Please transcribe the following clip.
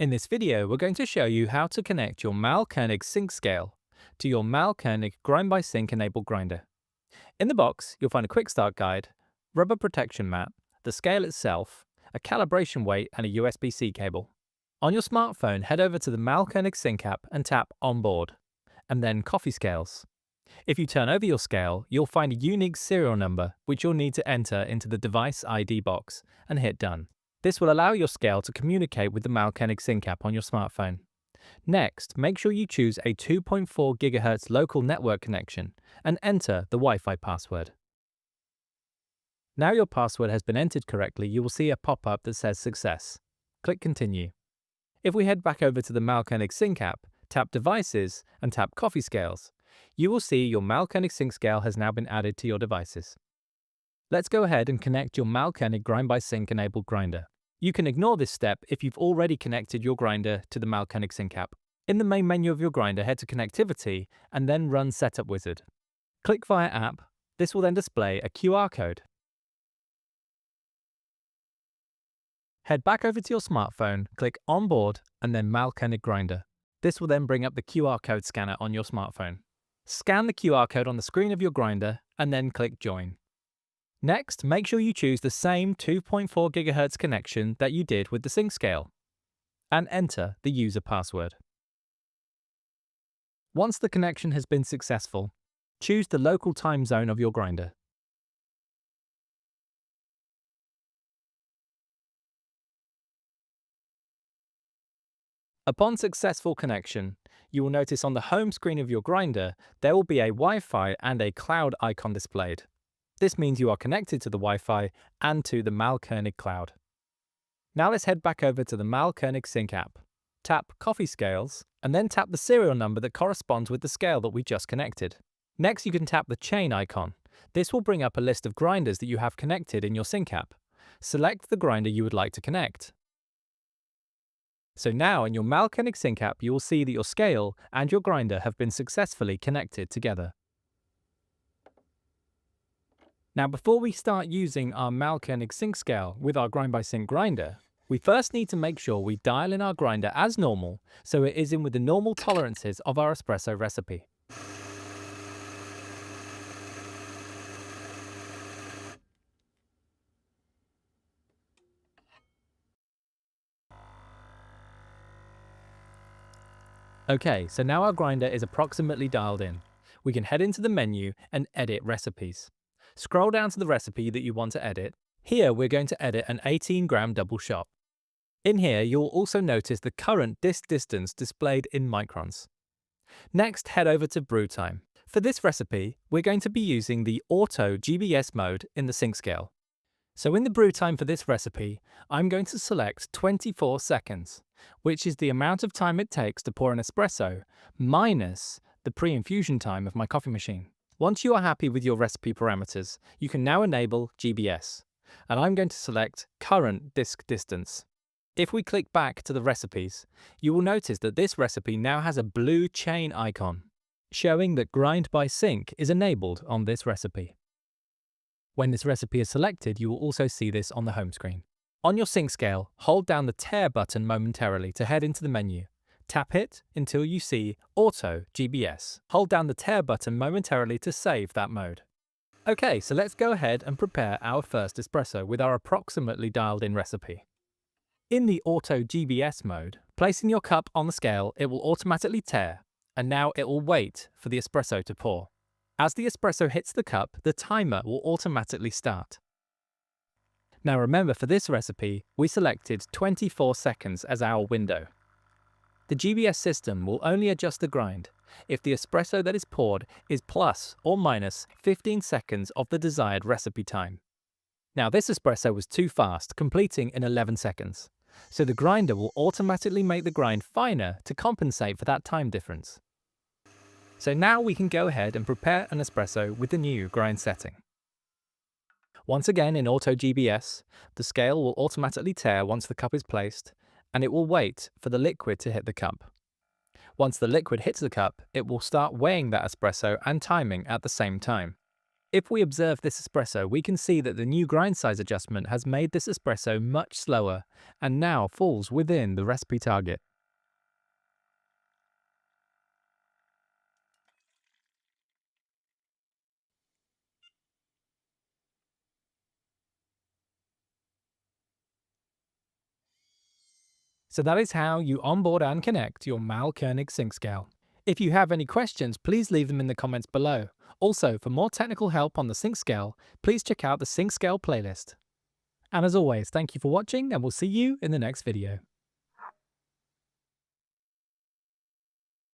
In this video, we're going to show you how to connect your Mahlkönig Sync scale to your Mahlkönig Grind by Sync enabled grinder. In the box, you'll find a quick start guide, rubber protection mat, the scale itself, a calibration weight and a USB-C cable. On your smartphone, head over to the Mahlkönig Sync app and tap Onboard, and then Coffee Scales. If you turn over your scale, you'll find a unique serial number which you'll need to enter into the device ID box and hit Done. This will allow your scale to communicate with the Mahlkönig Sync app on your smartphone. Next, make sure you choose a 2.4 GHz local network connection and enter the Wi-Fi password. Now your password has been entered correctly, you will see a pop-up that says Success. Click Continue. If we head back over to the Mahlkönig Sync app, tap Devices and tap Coffee Scales, you will see your Mahlkönig Sync scale has now been added to your devices. Let's go ahead and connect your Mahlkönig Grind by Sync enabled grinder. You can ignore this step if you've already connected your grinder to the Mahlkönig Sync app. In the main menu of your grinder, head to Connectivity and then run Setup Wizard. Click via App. This will then display a QR code. Head back over to your smartphone, click Onboard and then Mahlkönig Grinder. This will then bring up the QR code scanner on your smartphone. Scan the QR code on the screen of your grinder and then click Join. Next, make sure you choose the same 2.4 GHz connection that you did with the sync scale and enter the user password. Once the connection has been successful, choose the local time zone of your grinder. Upon successful connection, you will notice on the home screen of your grinder there will be a Wi-Fi and a cloud icon displayed. This means you are connected to the Wi-Fi and to the Mahlkönig cloud. Now let's head back over to the Mahlkönig Sync app. Tap Coffee Scales and then tap the serial number that corresponds with the scale that we just connected. Next, you can tap the chain icon. This will bring up a list of grinders that you have connected in your sync app. Select the grinder you would like to connect. So now in your Mahlkönig Sync app, you will see that your scale and your grinder have been successfully connected together. Now before we start using our Mahlkönig Sync scale with our Grind by Sync grinder, we first need to make sure we dial in our grinder as normal so it is in with the normal tolerances of our espresso recipe. Okay, so now our grinder is approximately dialed in. We can head into the menu and edit recipes. Scroll down to the recipe that you want to edit. Here we're going to edit an 18-gram double shot. In here you'll also notice the current disk distance displayed in microns. Next, head over to brew time. For this recipe, we're going to be using the Auto GBS mode in the sync scale. So in the brew time for this recipe, I'm going to select 24 seconds, which is the amount of time it takes to pour an espresso minus the pre-infusion time of my coffee machine. Once you are happy with your recipe parameters, you can now enable GBS, and I'm going to select Current Disk Distance. If we click back to the recipes, you will notice that this recipe now has a blue chain icon, showing that Grind by Sync is enabled on this recipe. When this recipe is selected, you will also see this on the home screen. On your sync scale, hold down the Tare button momentarily to head into the menu. Tap it until you see Auto GBS. Hold down the Tare button momentarily to save that mode. Okay, so let's go ahead and prepare our first espresso with our approximately dialed in recipe. In the Auto GBS mode, placing your cup on the scale, it will automatically tare, and now it will wait for the espresso to pour. As the espresso hits the cup, the timer will automatically start. Now remember, for this recipe, we selected 24 seconds as our window. The GBS system will only adjust the grind if the espresso that is poured is plus or minus 15 seconds of the desired recipe time. Now this espresso was too fast, completing in 11 seconds, so the grinder will automatically make the grind finer to compensate for that time difference. So now we can go ahead and prepare an espresso with the new grind setting. Once again in Auto GBS, the scale will automatically tare once the cup is placed, and it will wait for the liquid to hit the cup. Once the liquid hits the cup, it will start weighing that espresso and timing at the same time. If we observe this espresso, we can see that the new grind size adjustment has made this espresso much slower and now falls within the recipe target. So that is how you onboard and connect your Mahlkönig sync scale. If you have any questions, please leave them in the comments below. Also, for more technical help on the sync scale, please check out the sync scale playlist. And as always, thank you for watching and we'll see you in the next video.